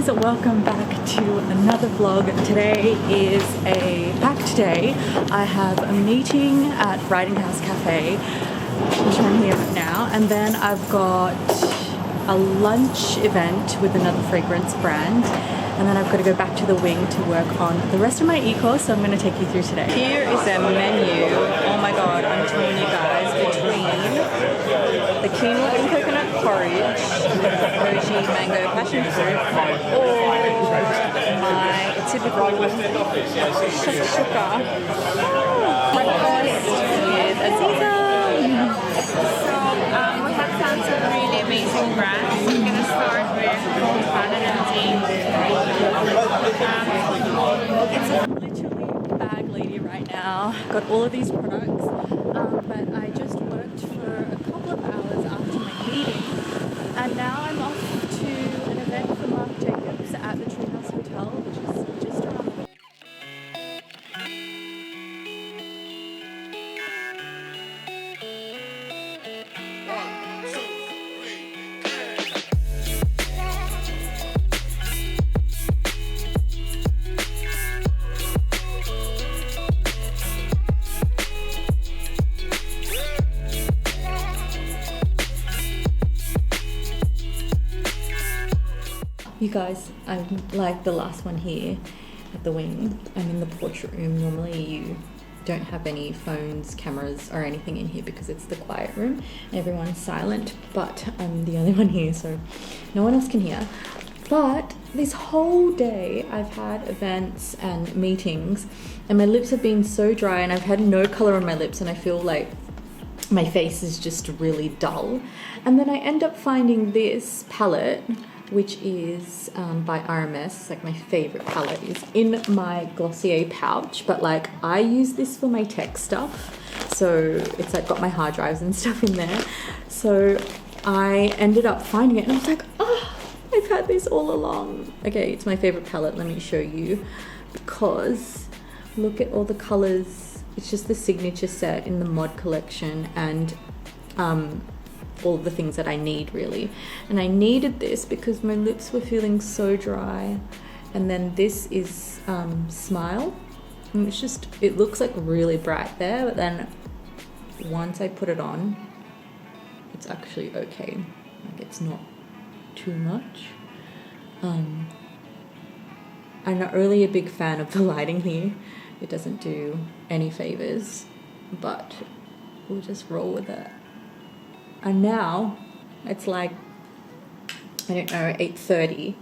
guys, welcome back to another vlog. Today is a packed day. I have a meeting at Writing House Cafe, which I'm here right now, and then I've got a lunch event with another fragrance brand, and then I've got to go back to the wing to work on the rest of my e-course, so I'm going to take you through today. Here is their menu. Oh my god, I'm telling you guys, between the quinoa and coconut porridge, goji mango passion fruit, or my typical shakshuka breakfast with Aziza. We have found some really amazing brands. We're going to start with Banana Tea. It's literally bag lady right now. Got all of these products, but I just worked for a couple of hours after my meeting, and now I'm off to an event for Marc Jacobs at the Treehouse Hotel, which is just around the way. You guys, I'm like the last one here at the wing. I'm in the portrait room. Normally you don't have any phones, cameras or anything in here because it's the quiet room and everyone's silent, but I'm the only one here, so no one else can hear. But this whole day I've had events and meetings and my lips have been so dry and I've had no color on my lips and I feel like my face is just really dull. And then I end up finding this palette, which is by RMS, like my favorite palette, is in my Glossier pouch, but like I use this for my tech stuff, so it's like got my hard drives and stuff in there. So I ended up finding it and I was like, oh, I've had this all along. Okay, it's my favorite palette. Let me show you, because look at all the colors. It's just the signature set in the mod collection, and all of the things that I need really. And I needed this because my lips were feeling so dry. And then this is Smile, and it's just, it looks like really bright there, but then once I put it on, it's actually okay. Like it's not too much. I'm not really a big fan of the lighting here. It doesn't do any favors, but we'll just roll with it. And now it's like, I don't know, 8:30.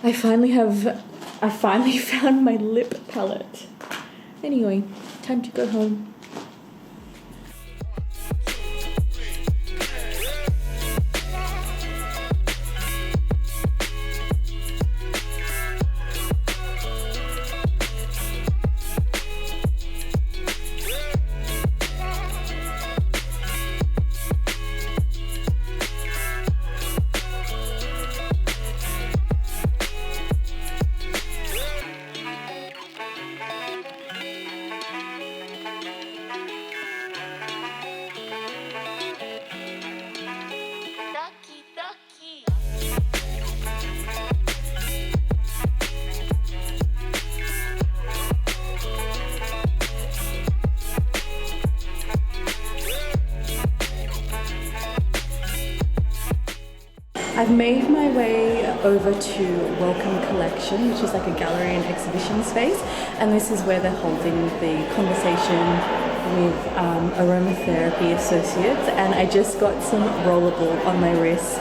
I finally found my lip palette. Anyway, time to go home. I've made my way over to Welcome Collection, which is like a gallery and exhibition space, and this is where they're holding the conversation with aromatherapy associates, and I just got some rollable on my wrist,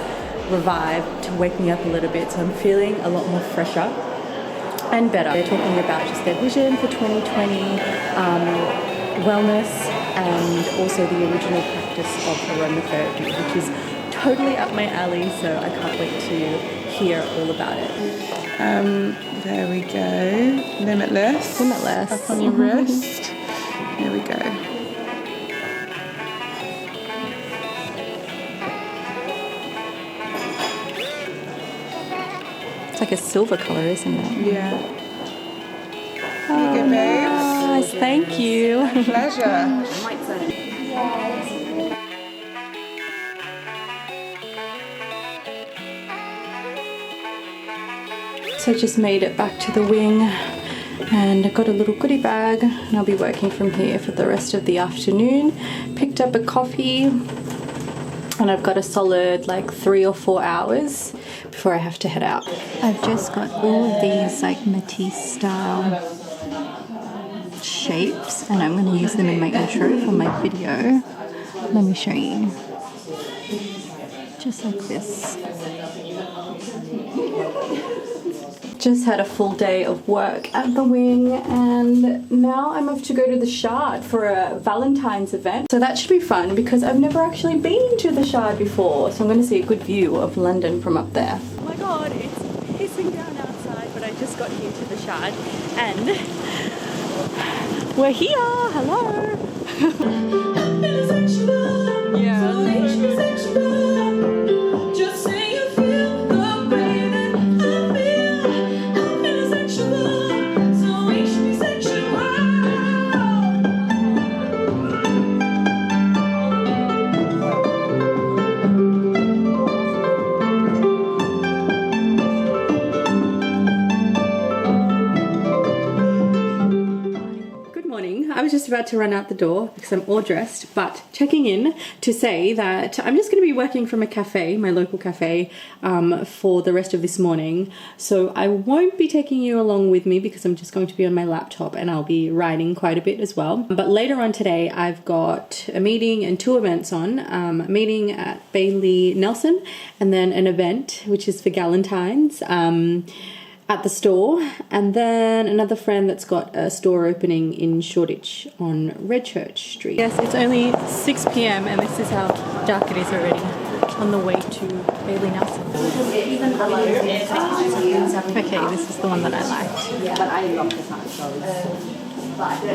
Revive, to wake me up a little bit, so I'm feeling a lot more fresher and better. They're talking about just their vision for 2020, wellness, and also the original practice of aromatherapy, which is totally up my alley, so I can't wait to hear all about it. There we go. Limitless. Limitless. Up on your wrist. Here we go. It's like a silver color, isn't it? Yeah. Oh, Here you go, babes. nice. Thank you. Pleasure. So I just made it back to the wing and I got a little goodie bag and I'll be working from here for the rest of the afternoon. Picked up a coffee and I've got a solid like 3 or 4 hours before I have to head out. I've just got all of these like Matisse style shapes and I'm going to use them in my intro for my video. Let me show you. Just like this. Just had a full day of work at the wing and now I'm off to go to the Shard for a Valentine's event. So that should be fun because I've never actually been to the Shard before. So I'm going to see a good view of London from up there. Oh my god, it's pissing down outside, but I just got here to the Shard and we're here. Hello. I was just about to run out the door because I'm all dressed, but checking in to say that I'm just going to be working from a cafe, my local cafe, for the rest of this morning. So I won't be taking you along with me because I'm just going to be on my laptop and I'll be writing quite a bit as well. But later on today, I've got a meeting and 2 events on. A meeting at Bailey Nelson and then an event which is for Galentine's. At the store, and then another friend that's got a store opening in Shoreditch on Redchurch Street. Yes, it's only 6 p.m. and this is how dark it is already on the way to Bailey Nelson. Okay, this is the one that I liked. But I love this one.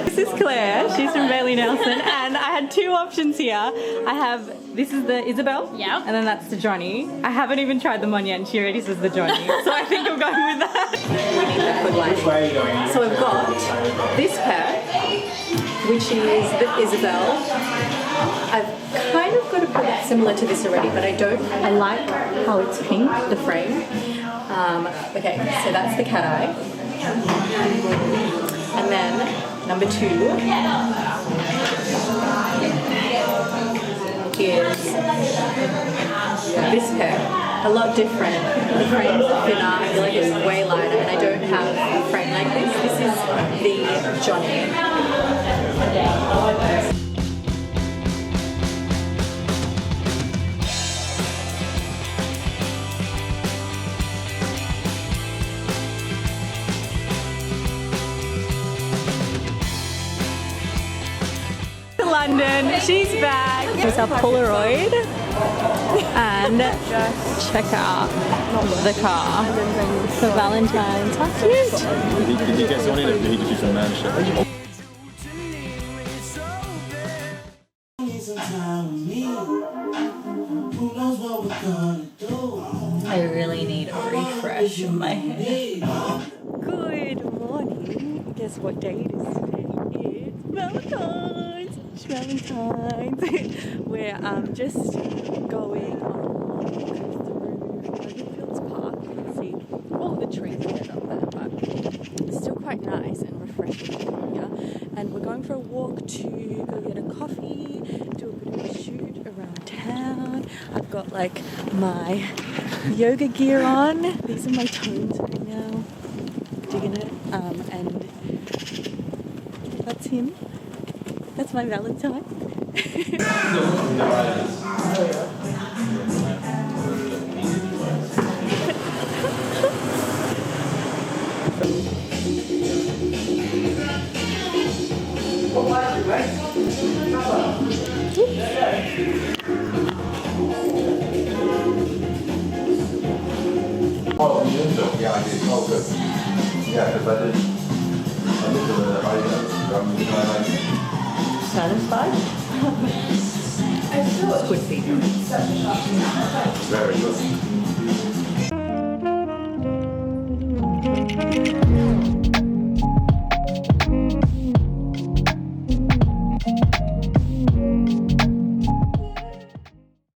This is Claire, she's from Bailey Nelson, and I had 2 options here. I have, this is the Isabel, yeah, and then that's the Johnny. I haven't even tried them on yet, and she already says the Johnny, so I think I'm going with that. We need that good lighting. So I've got this pair, which is the Isabel. I've kind of got a product similar to this already, but I like how it's pink, the frame. Okay, so that's the cat eye. And then number 2 is this pair. A lot different. The frames are thinner, I feel like it's way lighter, and I don't have a frame like this. This is the Johnny. London, she's back. Here's our Polaroid and check out the car for Valentine's. How cute! Did you get someone in or did he just do some man shit? I really need a refresh of my hair. Good morning. Guess what day it is today? It's Valentine's. Valentine's. We're just going along through Fields Park. You can see all the trees are dead up there, but it's still quite nice and refreshing here. And we're going for a walk to go get a coffee, do a bit of a shoot around town. I've got like my yoga gear on. These are my tones right now. Digging it. And that's him. That's my Valentine. Oh, yeah, I did. Oh, good. Yeah, because I did. I looked at the items. Satisfied? Good feedback. Very good.